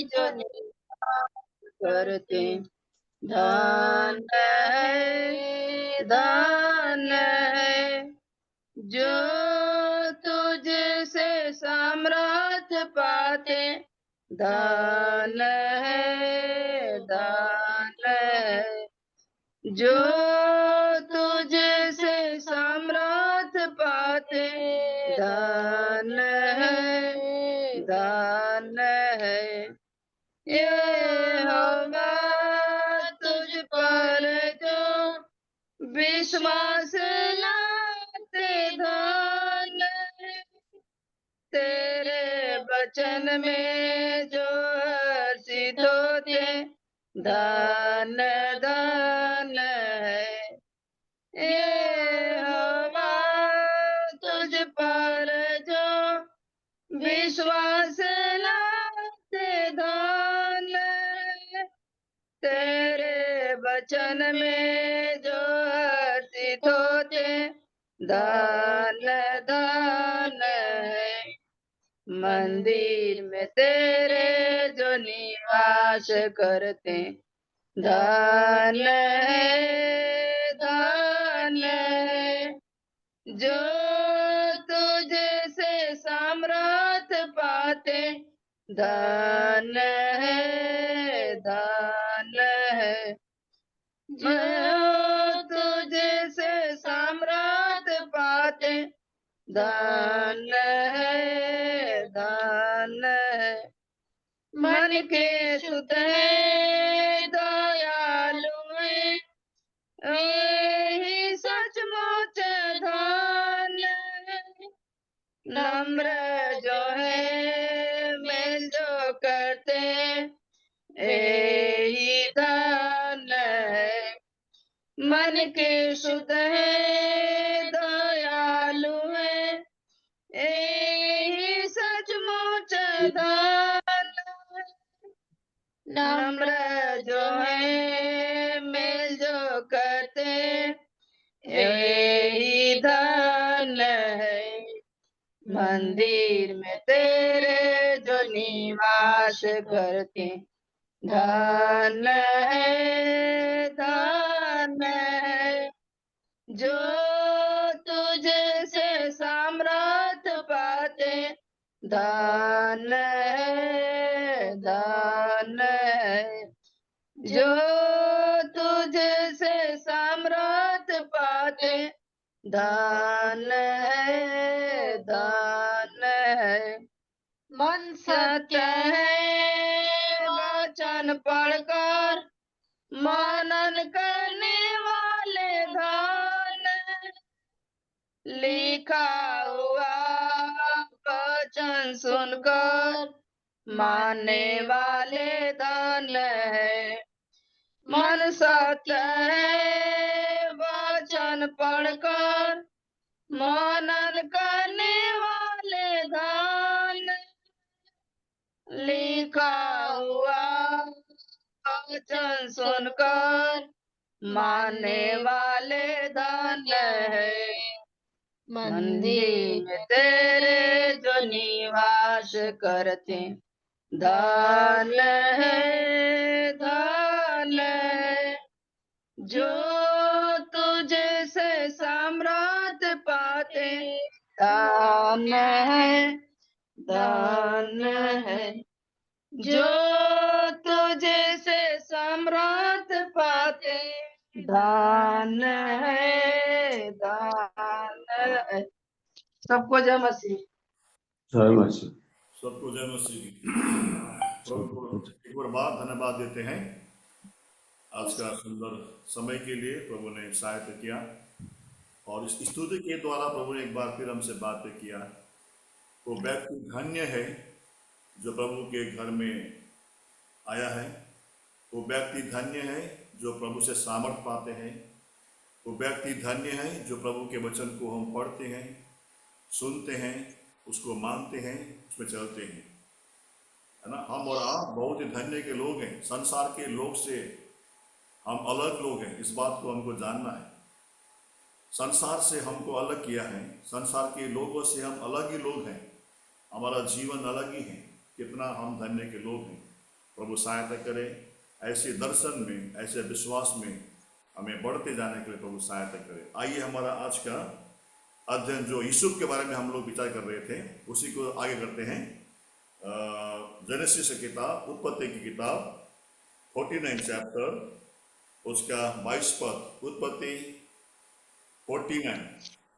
जो करते, धन्य है जो तुझसे सामर्थ्य पाते, धन्य है जो तुझसे सामर्थ्य पाते, धन्य है यहोवा तुझ पर जो विश्वास लाते, धन्य तेरे वचन में जो हर्षित होते, धन्य है यहोवा तुझ पर जो विश्वास लाते, धन्य तेरे वचन में जो हर्षित होते, धन्य है मंदिर में तेरे जो निवास करते, धन्य है जो तुझसे सामर्थ्य पाते, धन्य है जो तुझसे सामर्थ्य पाते, धन्य है मन के शुद्ध है दयालु है, यही सचमुच धन्य है नम्र जो है मेल जो करते, यही धन्य है मन के शुद्ध है दयालु है, यही सचमुच धन्य नम्र जो है मेल जो करते, यही धन्य है मंदिर में तेरे जो निवास करते, धन्य है जो तुझसे सामर्थ्य पाते, धन्य है जो तुझसे सामर्थ्य पाते, धन्य है मन सत्य है वचन पढ़कर मनन करने वाले, धन्य लिखा हुआ वचन सुनकर मानने वाले, धन्य है मन सत्य है वचन पढ़कर मनन करने वाले, धन्य लिखा हुआ वचन सुनकर मानने वाले, धन्य है मंदिर में तेरे जो निवास करते, धन्य है जो तुझसे सामर्थ्य पाते, धन्य है जो तुझसे सामर्थ्य पाते, धन्य है सबको जय मसीह। जय मसीह। सबको जय मसीह। प्रभु को एक बार बाद धन्यवाद देते हैं आज का सुंदर समय के लिए। प्रभु ने सहायता किया और इस स्तुति के द्वारा प्रभु ने एक बार फिर हमसे बातें किया। वो व्यक्ति धन्य है जो प्रभु के घर में आया है। वो व्यक्ति धन्य है जो प्रभु से सामर्थ पाते हैं। वो व्यक्ति धन्य है जो प्रभु के वचन को हम पढ़ते हैं, सुनते हैं, उसको मानते हैं, उसमें चलते हैं, है ना। हम और आप बहुत ही धन्य के लोग हैं। संसार के लोग से हम अलग लोग हैं, इस बात को हमको जानना है। संसार से हमको अलग किया है, संसार के लोगों से हम अलग ही लोग हैं, हमारा जीवन अलग ही है। कितना हम धन्य के लोग हैं। प्रभु सहायता करे, ऐसे दर्शन में, ऐसे विश्वास में हमें बढ़ते जाने के लिए प्रभु सहायता करे। आइए हमारा आज का अध्ययन जो यूसुफ के बारे में हम लोग विचार कर रहे थे उसी को आगे करते हैं। जेनेसिस की किताब, उत्पत्ति की किताब 49 चैप्टर, उसका 22 पद, उत्पत्ति 49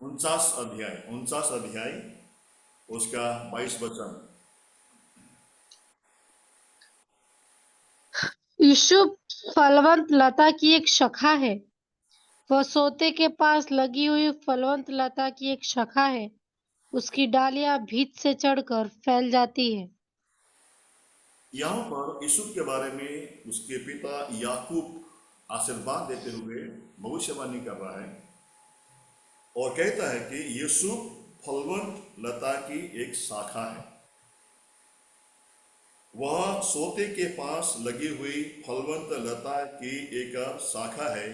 49 अध्याय उसका 22 वचन। यूसुफ फलवंत लता की एक शाखा है। वह सोते के पास लगी हुई फलवंत लता की एक शाखा है। उसकी डालियां भीत से चढ़कर फैल जाती है। यहाँ पर यूसुफ के बारे में उसके पिता याकूब आशीर्वाद देते हुए भविष्यवाणी कर रहा है और कहता है कि यूसुफ फलवंत लता की एक शाखा है। वह सोते के पास लगी हुई फलवंत लता की एक शाखा है।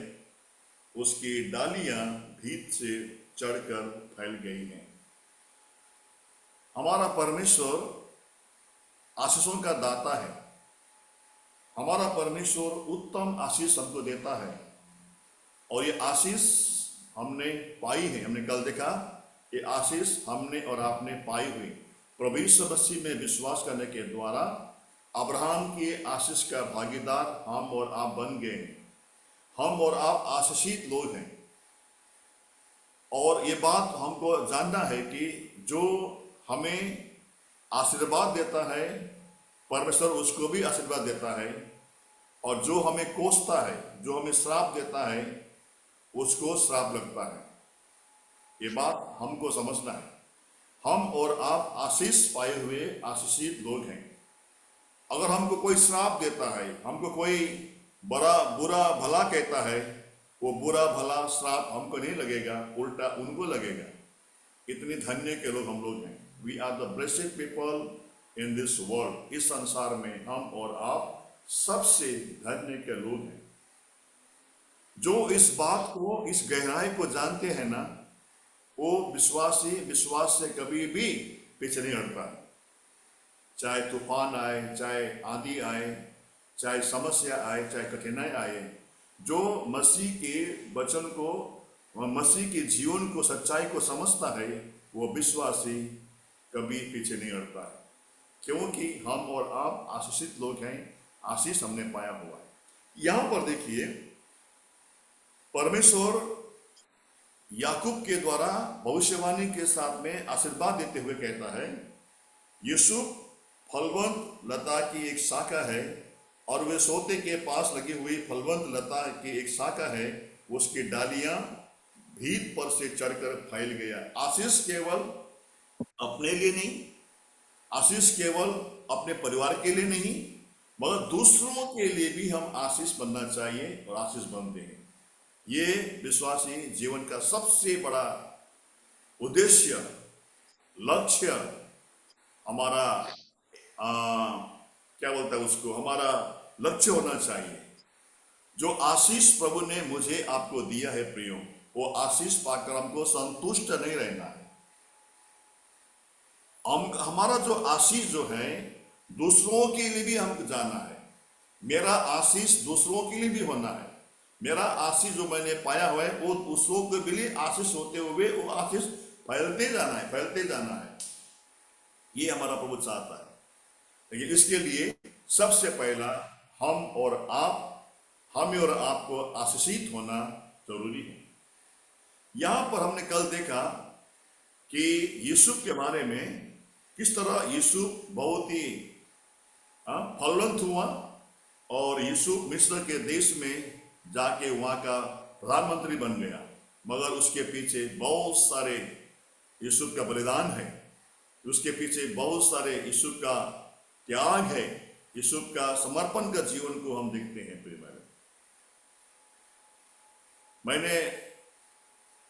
उसकी डालियां भीत से चढ़कर फैल गई हैं। हमारा परमेश्वर आशीषों का दाता है। हमारा परमेश्वर उत्तम आशीष हमको देता है और ये आशीष हमने पाई है। हमने कल देखा ये आशीष हमने और आपने पाई हुई प्रभु यीशु मसीह में विश्वास करने के द्वारा अब्राहम की आशीष का भागीदार हम और आप बन गए हैं। हम और आप आशीषित लोग हैं और ये बात हमको जानना है कि जो हमें आशीर्वाद देता है परमेश्वर उसको भी आशीर्वाद देता है और जो हमें कोसता है, जो हमें श्राप देता है, उसको श्राप लगता है। ये बात हमको समझना है। हम और आप आशीष पाए हुए आशीषित लोग हैं। अगर हमको कोई श्राप देता है, हमको कोई बुरा भला कहता है, वो बुरा भला श्राप हमको नहीं लगेगा, उल्टा उनको लगेगा। इतने धन्य के लोग हम लोग हैं। We are the blessed people in this world. इस संसार में हम और आप सबसे धन्य के लोग हैं। जो इस बात को, इस गहराई को जानते हैं ना, वो विश्वास से कभी भी पीछे नहीं हटता। चाहे तूफान आए, चाहे आंधी आए, चाहे समस्या आए, चाहे कठिनाई आए, जो मसीह के वचन को, मसीह के जीवन को, सच्चाई को समझता है, वो विश्वासी कभी पीछे नहीं हटता है। क्योंकि हम और आप आशीषित लोग हैं, आशीष हमने पाया हुआ है। यहां पर देखिए परमेश्वर याकूब के द्वारा भविष्यवाणी के साथ में आशीर्वाद देते हुए कहता है, यूसुफ फलवंत लता की एक शाखा है और वे सोते के पास लगी हुई फलवंत लता की एक शाखा है। उसकी डालियां भीत पर से चढ़कर फैल गया। आशीष केवल अपने लिए नहीं, आशीष केवल अपने परिवार के लिए नहीं, मगर दूसरों के लिए भी हम आशीष बनना चाहिए और आशीष बनते हैं। ये विश्वासी जीवन का सबसे बड़ा उद्देश्य, लक्ष्य, हमारा क्या बोलता है उसको, हमारा लक्ष्य होना चाहिए। जो आशीष प्रभु ने मुझे आपको दिया है प्रियो, वो आशीष पाकर हमको संतुष्ट नहीं रहना है। हमारा जो आशीष जो है दूसरों के लिए भी हमको जाना है। मेरा आशीष दूसरों के लिए भी होना है। मेरा आशीष जो मैंने पाया हुआ है वो दूसरों के लिए आशीष होते हुए वो आशीष फैलते जाना है, फैलते जाना है। ये हमारा प्रभु चाहता है। लेकिन इसके लिए सबसे पहला हम और आपको आशीषित होना जरूरी है। यहां पर हमने कल देखा कि यूसुफ के बारे में किस तरह यूसुफ बहुत ही फलवंत हुआ और यूसुफ मिस्र के देश में जाके वहां का प्रधानमंत्री बन गया। मगर उसके पीछे बहुत सारे यूसुफ का बलिदान है, उसके पीछे बहुत सारे यूसुफ का त्याग है, यूसुफ का समर्पण का जीवन को हम देखते हैं। प्रिय भाई, मैंने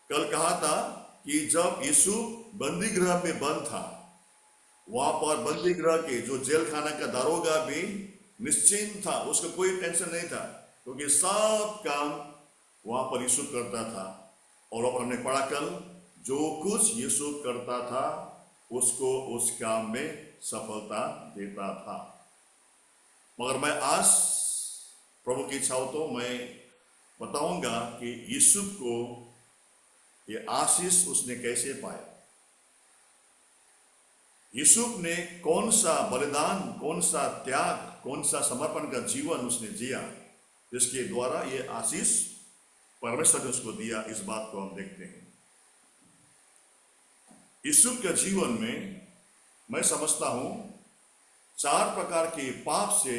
कल कहा था कि जब यूसुफ बंदी गृह में बंद था, वहां पर बंदी गृह के जो जेल खाना का दारोगा भी निश्चिंत था, उसको कोई टेंशन नहीं था, क्योंकि सब काम वहां पर यूसुफ करता था। और अब हमने पढ़ा कल, जो कुछ यूसुफ करता था उसको उस काम में सफलता देता था। मगर मैं आज प्रभु की इच्छा हो तो मैं बताऊंगा कि यूसुफ को ये आशीष उसने कैसे पाया। यूसुफ ने कौन सा बलिदान, कौन सा त्याग, कौन सा समर्पण का जीवन उसने जिया जिसके द्वारा ये आशीष परमेश्वर ने उसको दिया। इस बात को हम देखते हैं। यूसुफ के जीवन में मैं समझता हूं 4 प्रकार के पाप से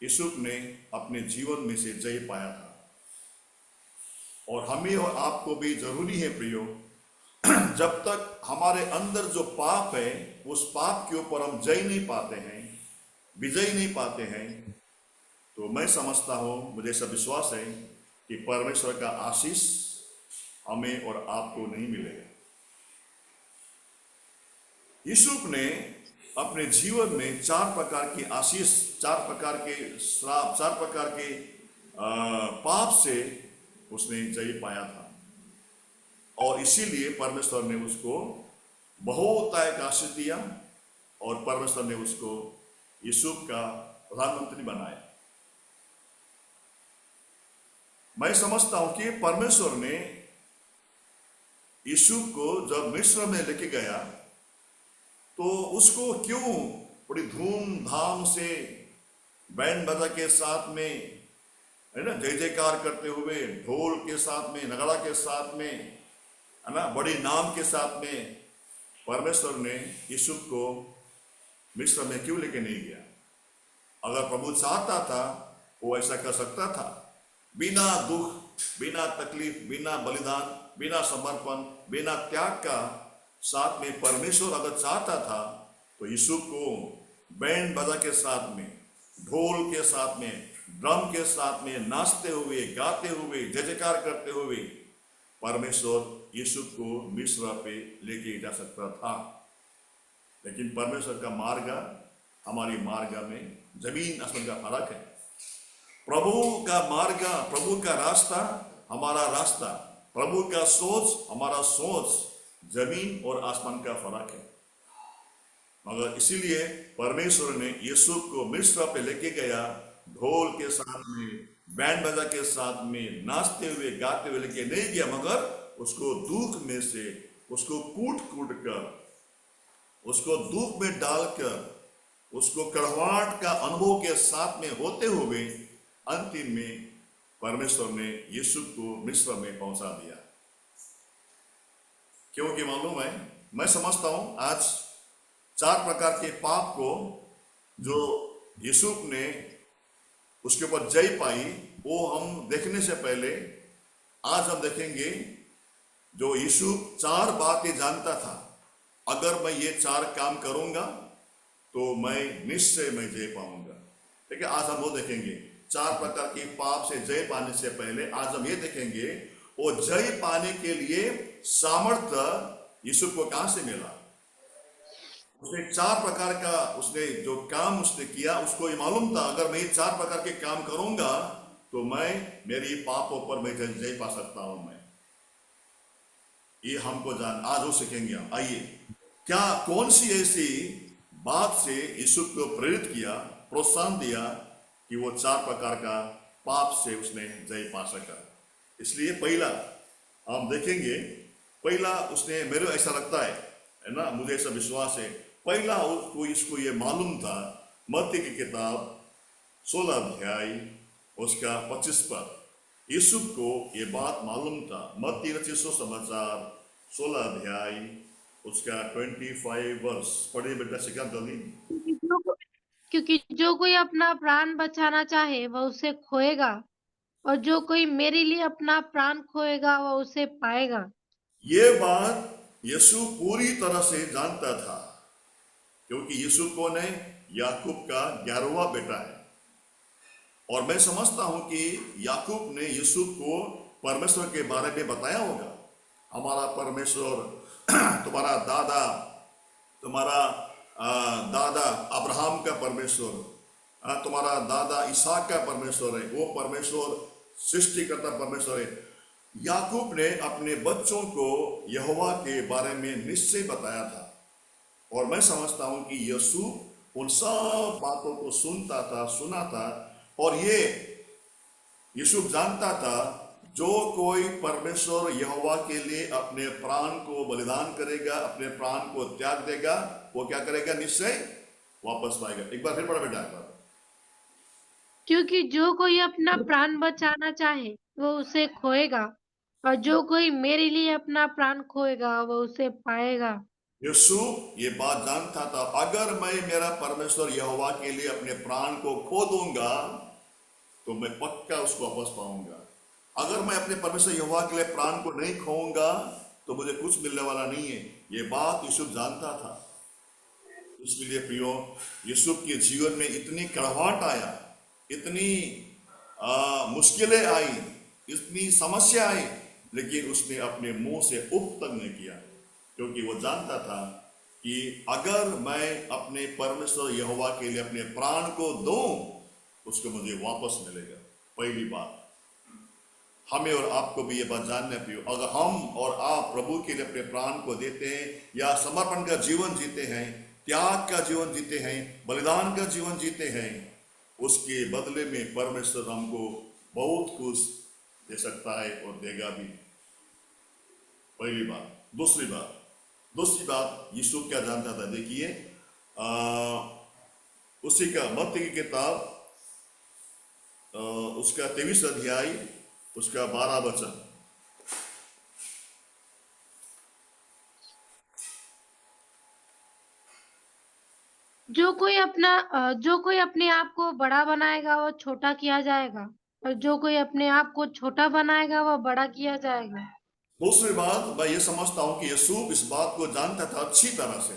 यूसुफ ने अपने जीवन में से जय पाया था। और हमें और आपको भी जरूरी है प्रियो, जब तक हमारे अंदर जो पाप है उस पाप के ऊपर हम जय नहीं पाते हैं, विजय नहीं पाते हैं, तो मैं समझता हूं, मुझे ऐसा विश्वास है कि परमेश्वर का आशीष हमें और आपको नहीं मिलेगा। यूसुफ ने अपने जीवन में 4 प्रकार की आशीष, 4 प्रकार के श्राप, 4 प्रकार के पाप से उसने जय पाया था। और इसीलिए परमेश्वर ने उसको बहुतायत आशीष दिया और परमेश्वर ने उसको यूसुफ का प्रधानमंत्री बनाया। मैं समझता हूं कि परमेश्वर ने यूसुफ को जब मिस्र में लेके गया तो उसको क्यों बड़ी धूमधाम से बैंड बाजा के साथ में, है ना, जय जयकार करते हुए, ढोल के साथ में, नगाड़ा के साथ में, है ना, बड़ी नाम के साथ में परमेश्वर ने यूसुफ को मिस्र में क्यों लेके नहीं गया? अगर प्रभु चाहता था वो ऐसा कर सकता था। बिना दुख, बिना तकलीफ, बिना बलिदान, बिना समर्पण, बिना त्याग का साथ में परमेश्वर अगर चाहता था तो यूसुफ को बैंड बाजा के साथ में, ढोल के साथ में, ड्रम के साथ में नाचते हुए, गाते हुए, जय जयकार करते हुए परमेश्वर यूसुफ को मिस्र पे लेके जा सकता था। लेकिन परमेश्वर का मार्ग हमारी मार्ग में जमीन आसमान का फर्क है। प्रभु का मार्ग, प्रभु का रास्ता हमारा रास्ता, प्रभु का सोच हमारा सोच जमीन और आसमान का फर्क है। मगर इसीलिए परमेश्वर ने यूसुफ को मिस्र पे लेके गया, ढोल के साथ में, बैंड बाजा के साथ में, नाचते हुए, गाते हुए लेके नहीं गया, मगर उसको दुख में से, उसको कूट कूट कर, उसको दुख में डालकर, उसको कड़वाहट का अनुभव के साथ में होते हुए अंतिम में परमेश्वर ने यूसुफ को मिस्र में पहुंचा दिया। क्योंकि मालूम है, मैं समझता हूं आज 4 प्रकार के पाप को जो यूसुफ ने उसके ऊपर जय पाई, वो हम देखने से पहले आज हम देखेंगे जो यूसुफ 4 बातें जानता था। अगर मैं ये 4 काम करूंगा तो मैं निश्चय मैं जय पाऊंगा। ठीक है, आज हम वो देखेंगे। 4 प्रकार के पाप से जय पाने से पहले आज हम ये देखेंगे वो जय पाने के लिए सामर्थ्य यूसुफ को कहां से मिला। उसने 4 प्रकार का उसने जो काम उसने किया, उसको ये मालूम था अगर मैं ये 4 प्रकार के काम करूंगा तो मैं मेरी पापों पर मैं जय पा सकता हूं। मैं ये हमको जान आज वो सीखेंगे हम। आइए, क्या कौन सी ऐसी बात से यूसुफ को प्रेरित किया, प्रोत्साहन दिया कि वो 4 प्रकार का पाप से उसने जय पा सका। इसलिए पहला हम देखेंगे, पहला उसने, मेरे ऐसा लगता है ना, मुझे ऐसा विश्वास है, पहला उसको इसको ये मालूम था, मत्ती की किताब 16 अध्याय उसका 25 पद, यूसुफ को ये बात मालूम था। मत्ती रचित सुसमाचार 16 अध्याय उसका 25 वर्ष। पढ़िए बेटा, सिखा जल्दी। क्योंकि जो कोई अपना प्राण बचाना चाहे वह उसे खोएगा, और जो कोई मेरे लिए अपना प्राण खोएगा वह उसे पाएगा। ये बात यीशु पूरी तरह से जानता था, क्योंकि यीशु कौन है? याकूब का 11वां बेटा है। और मैं समझता हूं कि याकूब ने यूसुफ को परमेश्वर के बारे में बताया होगा। हमारा परमेश्वर तुम्हारा दादा अब्राहम का परमेश्वर, तुम्हारा दादा इसहाक का परमेश्वर है, वो परमेश्वर सृष्टिकर्ता परमेश्वर है। याकूब ने अपने बच्चों को यहोवा के बारे में निश्चय बताया था। और मैं समझता हूं कि यीशु उन सब बातों को सुनता था, सुना था। और ये यूसुफ जानता था, जो कोई परमेश्वर यहोवा के लिए अपने प्राण को बलिदान करेगा, अपने प्राण को त्याग देगा, वो क्या करेगा? निश्चय वापस पाएगा। एक बार फिर पढ़ा बेटा, एक बार। क्योंकि जो कोई अपना प्राण बचाना चाहे वो उसे खोएगा, और जो कोई मेरे लिए अपना प्राण खोएगा वो उसे पाएगा। यूसुफ ये बात जानता था, अगर मैं मेरा परमेश्वर यहोवा के लिए अपने प्राण को खो दूंगा तो मैं पक्का उसको वापस पाऊंगा। अगर मैं अपने परमेश्वर यहोवा के लिए प्राण को नहीं खोऊंगा तो मुझे कुछ मिलने वाला नहीं है। ये बात यूसुफ जानता था। इसलिए प्रियो, यूसुफ के जीवन में इतनी कड़वाहट आया, इतनी मुश्किलें आई, इतनी समस्या आई, लेकिन उसने अपने मुंह से उफ तक नहीं किया, क्योंकि वो जानता था कि अगर मैं अपने परमेश्वर यहोवा के लिए अपने प्राण को दूं, उसको मुझे वापस मिलेगा। पहली बात, हमें और आपको भी ये बात जानना प्रियो, अगर हम और आप प्रभु के लिए अपने प्राण को देते हैं या समर्पण का जीवन जीते हैं, त्याग का जीवन जीते हैं, बलिदान का जीवन जीते हैं, उसके बदले में परमेश्वर हमको बहुत कुछ दे सकता है और देगा भी। पहली बात। दूसरी बात यूसुफ क्या जानता था? देखिए, उसी का मत्ती की किताब उसका 23 अध्याय उसका 12 वचन। जो कोई अपने आप को बड़ा बनाएगा वो छोटा किया जाएगा, और जो कोई अपने आप को छोटा बनाएगा वो बड़ा किया जाएगा। दूसरी बात, मैं ये समझता हूं कि यूसुफ इस बात को जानता था अच्छी तरह से,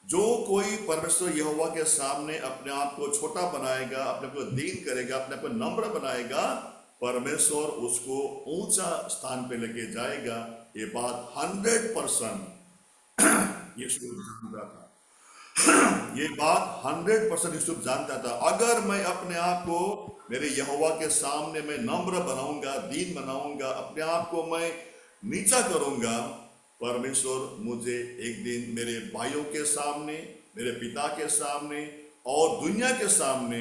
जो कोई परमेश्वर यहोवा के सामने अपने आप को छोटा बनाएगा, अपने को दीन करेगा, अपने को नम्र बनाएगा, परमेश्वर उसको ऊंचा स्थान पे लेके जाएगा। ये बात 100% यूसुफ जानता था। ये बात 100% यूसुफ जानता था। अगर मैं अपने आप को मेरे यहोवा के सामने मैं नम्र बनाऊंगा, दीन बनाऊंगा, अपने आप को मैं नीचा करूंगा, परमेश्वर मुझे एक दिन मेरे भाइयों के सामने, मेरे पिता के सामने और दुनिया के सामने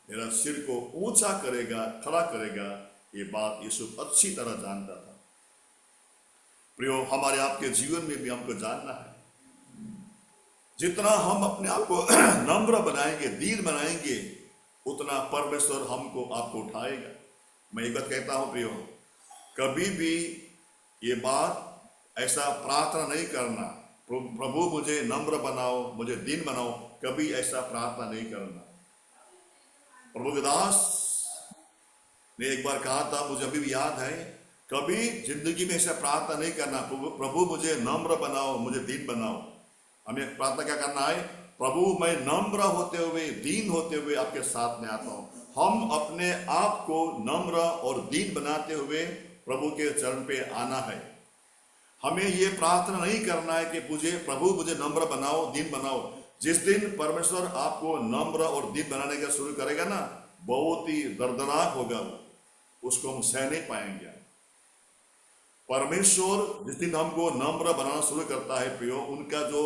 मेरा सिर को ऊंचा करेगा, खड़ा करेगा। ये बात यूसुफ अच्छी तरह जानता था। प्रियो, हमारे आपके जीवन में भी हमको जानना है, जितना हम अपने आप को नम्र बनाएंगे, दीन बनाएंगे, उतना परमेश्वर हमको आपको उठाएगा। मैं एक बात कहता हूं प्रियो, कभी भी ये बात ऐसा प्रार्थना नहीं करना, प्रभु मुझे नम्र बनाओ, मुझे दीन बनाओ, कभी ऐसा प्रार्थना नहीं करना। प्रभु के दास ने एक बार कहा था, मुझे अभी भी याद है, कभी जिंदगी में ऐसा प्रार्थना नहीं करना, प्रभु मुझे नम्र बनाओ, मुझे दीन बनाओ। हमें प्रार्थना क्या करना है? प्रभु मैं नम्र होते हुए, दीन होते हुए आपके साथ में आता हूं। हम अपने आप को नम्र और दीन बनाते हुए प्रभु के चरण पे आना है। हमें ये प्रार्थना नहीं करना है कि प्रभु मुझे नम्र बनाओ, दीन बनाओ। जिस दिन परमेश्वर आपको नम्र और दीन बनाने का शुरू करेगा ना, बहुत ही दर्दनाक होगा वो, उसको हम सह नहीं पाएंगे। परमेश्वर जिस दिन हमको नम्र बनाना शुरू करता है प्रियो, उनका जो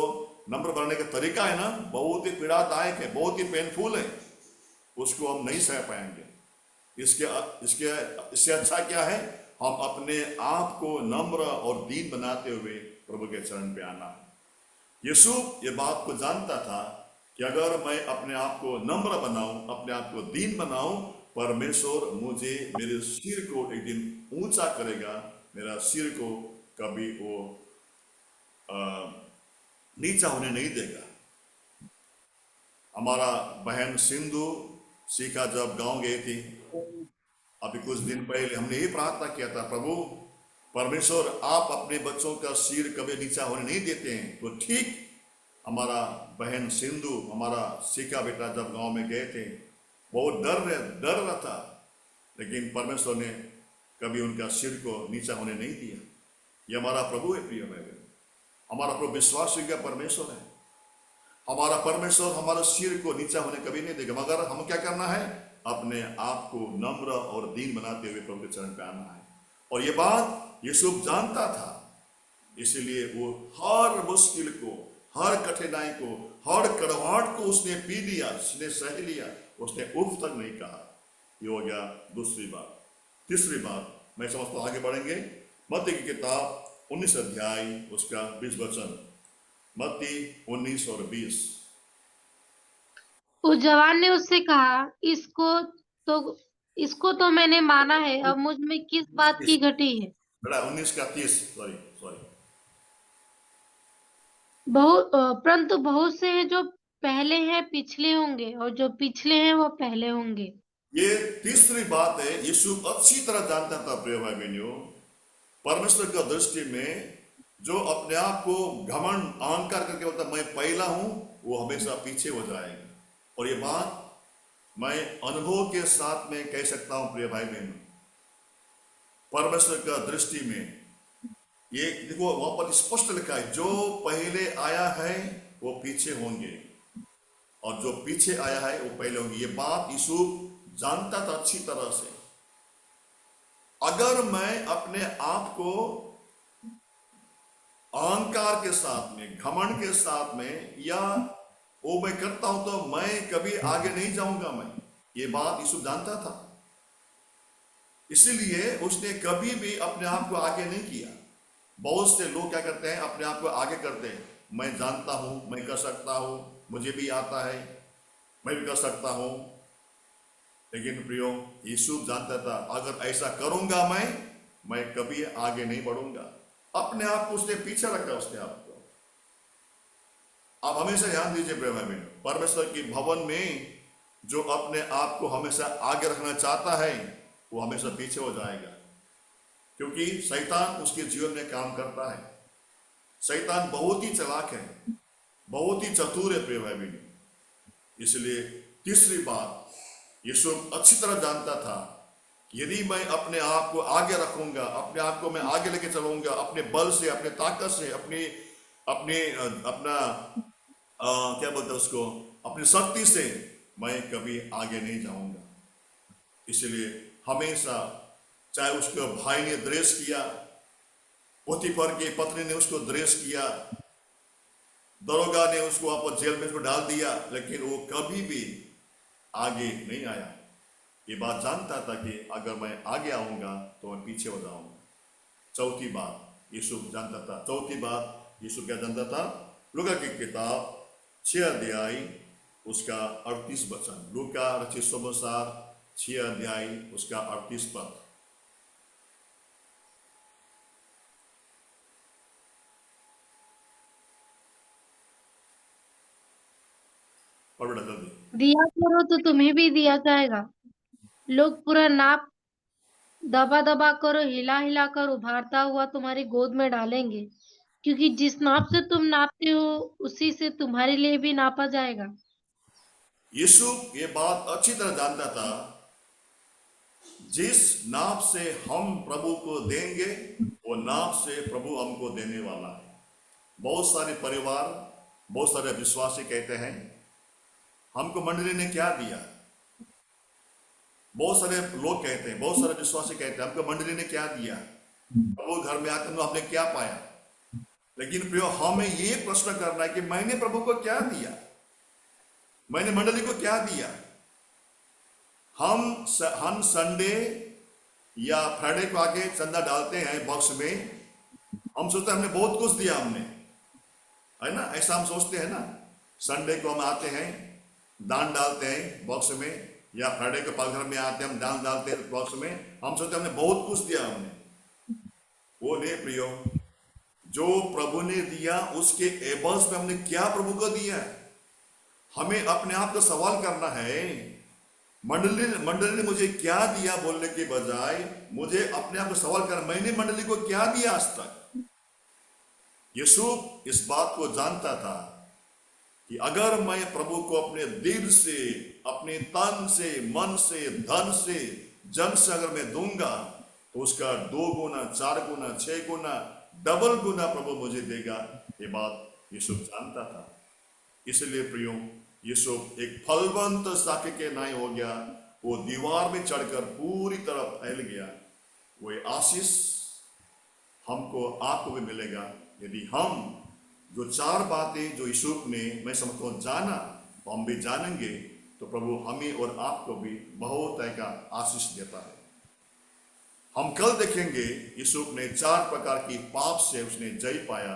नम्र बनाने का तरीका है ना, बहुत ही पीड़ादायक है, बहुत ही पेनफुल है, उसको हम नहीं सह पाएंगे। इससे अच्छा क्या है? हम अपने आप को नम्र और दीन बनाते हुए प्रभु के चरण पे आना है। यूसुफ ये बात को जानता था कि अगर मैं अपने आप को नम्र बनाऊं, अपने आप को दीन बनाऊं, परमेश्वर मुझे मेरे सिर को एक दिन ऊंचा करेगा, मेरा सिर को कभी वो नीचा होने नहीं देगा। हमारा बहन सिंधु सीखा जब गांव गई थी, अभी कुछ दिन पहले हमने ये प्रार्थना किया था, प्रभु परमेश्वर आप अपने बच्चों का सिर कभी नीचा होने नहीं देते हैं। तो ठीक हमारा बहन सिंधु, हमारा सीखा बेटा जब गांव में गए थे, बहुत डर रहा था, लेकिन परमेश्वर ने कभी उनका सिर को नीचा होने नहीं दिया। ये हमारा प्रभु है प्रिय भाई, हमारा प्रभु विश्वास योग्य परमेश्वर है। हमारा परमेश्वर हमारा सिर को नीचा होने कभी नहीं देगा, मगर हम क्या करना है? अपने आप को नम्र और दीन बनाते हुए प्रभु के चरण पे आना है। और ये बात यूसुफ जानता था, इसलिए वो हर मुश्किल को, हर कठिनाई को, हर कड़वाहट को उसने पी लिया, उसने सह लिया, उसने उफ तक नहीं कहा। ये हो गया दूसरी बात। तीसरी बात मैं समझता हूं, आगे बढ़ेंगे। मत्ती की किताब 19 अध्याय उसका 20 वचन, मत्ती 19 और 20। उस जवान ने उससे कहा, इसको तो मैंने माना है, अब मुझ में किस बात की घटी है। बेटा 19 का 30, सॉरी सॉरी। परंतु बहुत से हैं जो पहले हैं पिछले होंगे, और जो पिछले हैं वो पहले होंगे। ये तीसरी बात है। यीशु अच्छी तरह जानता था प्रिय भाई बहनों, परमेश्वर की दृष्टि में जो अपने आप को घमंड अहंकार करके बोलता मैं पहला हूं, वो हमेशा पीछे हो जाएगा। और ये बात मैं अनुभव के साथ में कह सकता हूं प्रिय भाई बहनों, परमेश्वर का दृष्टि में ये देखो वहां पर स्पष्ट लिखा है, जो पहले आया है वो पीछे होंगे, और जो पीछे आया है वो पहले होंगे। ये बात यीशु जानता था अच्छी तरह से। अगर मैं अपने आप को अहंकार के साथ में, घमंड के साथ में या वो मैं करता हूं तो मैं कभी आगे नहीं जाऊंगा। मैं ये बात यीशु जानता था, इसीलिए उसने कभी भी अपने आप को आगे नहीं किया। बहुत से लोग क्या करते हैं, अपने आप को आगे करते हैं, मैं जानता हूं, मैं कर सकता हूं, मुझे भी आता है, मैं भी कर सकता हूं। लेकिन प्रियो, यीशु जानता था अगर ऐसा करूंगा मैं कभी आगे नहीं बढ़ूंगा। अपने आप को उसने पीछे रखा, उसने आप को। आप हमेशा ध्यान दीजिए प्रिय भाई बहनों, परमेश्वर की भवन में जो अपने आप को हमेशा आगे रखना चाहता है वो हमेशा पीछे हो जाएगा, क्योंकि शैतान उसके जीवन में काम करता है। शैतान बहुत ही चालाक है, बहुत ही चतुर है प्रिय भाई बहनों। इसलिए तीसरी बात यीशु अच्छी तरह जानता था, यदि मैं अपने आप को आगे रखूंगा, अपने आप को मैं आगे लेके चलूंगा, अपने बल से, अपने ताकत से, अपना क्या बोलते हैं उसको, अपनी शक्ति से मैं कभी आगे नहीं जाऊंगा। इसलिए हमेशा, चाहे उसके भाई ने द्वेष किया, पोतीफर की पत्नी ने उसको द्वेष किया, दरोगा ने उसको वहां पर जेल में उसको डाल दिया, लेकिन वो कभी भी आगे नहीं आया। ये बात जानता था कि अगर मैं आगे आऊंगा तो मैं पीछे हो जाऊंगा। चौथी बात यीशु जानता था। चौथी बात यीशु क्या जानता था? लूका की किताब 6 अध्याय उसका 38 वचन। लूका रचित सुसमाचार 6 अध्याय उसका 38 पद। और बेटा जल्दी। दिया करो तो तुम्हें भी दिया जाएगा, लोग पूरा नाप दबा दबा कर, हिला हिला कर उभारता हुआ तुम्हारी गोद में डालेंगे, क्योंकि जिस नाप से तुम नापते हो उसी से तुम्हारे लिए भी नापा जाएगा। यीशु ये बात अच्छी तरह जानता था, जिस नाप से हम प्रभु को देंगे वो नाप से प्रभु हमको देने वाला है। बहुत सारे परिवार, बहुत सारे विश्वासी कहते हैं हमको मंडली ने क्या दिया। बहुत सारे लोग कहते हैं, बहुत सारे विश्वासी कहते हैं हमको मंडली ने क्या दिया, प्रभु घर में आकर आपने क्या पाया। लेकिन प्रियो, हमें ये प्रश्न करना है कि मैंने प्रभु को क्या दिया, मैंने मंडली को क्या दिया। हम संडे या फ्राइडे को आके चंदा डालते हैं बॉक्स में, हम सोचते हैं हमने बहुत कुछ दिया हमने, है ना, ऐसा हम सोचते हैं ना। संडे को हम आते हैं, दान डालते हैं बॉक्स में, या फ्राइडे को पालघर में आते हैं हम दान डालते हैं बॉक्स में, हम सोचते हैं हमने बहुत कुछ दिया हमने। वो नहीं प्रियो, जो प्रभु ने दिया उसके एवज में हमने क्या प्रभु को दिया। हमें अपने आप को सवाल करना है, मंडली ने मुझे क्या दिया बोलने के बजाय मुझे अपने आप को सवाल करना, मैंने मंडली को क्या दिया आज तक। यीशु इस बात को जानता था कि अगर मैं प्रभु को अपने दिल से, अपने तन से, मन से, धन से, जन से अगर मैं दूंगा तो उसका 2 गुना, 4 गुना, 6 गुना, डबल गुना प्रभु मुझे देगा। ये बात यीशु जानता था। इसलिए प्रियो, यीशु एक फलवंत शाखा के नाई हो गया, वो दीवार में चढ़कर पूरी तरह फैल गया। वो आशीष हमको, आपको भी मिलेगा यदि हम जो 4 बातें जो यीशु ने मैं समझता हूँ जाना, हम भी जानेंगे तो प्रभु हमें और आपको भी बहुत तरह का आशीष देता है। हम कल देखेंगे यीशु ने 4 प्रकार की पाप से उसने जय पाया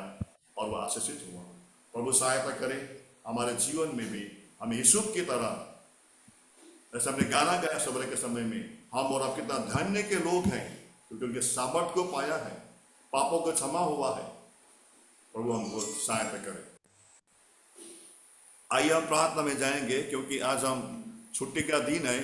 और वह आशीषित हुआ। प्रभु सहायता करे हमारे जीवन में भी हमें यीशु की तरह, जैसे हमने गाना गाया सवेरे के समय में, हम और आप कितना धन्य के लोग हैं क्योंकि उनके सामर्थ को पाया है, पापों को क्षमा हुआ है। प्रभु हमको सहायता करे। आइए हम प्रार्थना में जाएंगे क्योंकि आज हम छुट्टी का दिन है।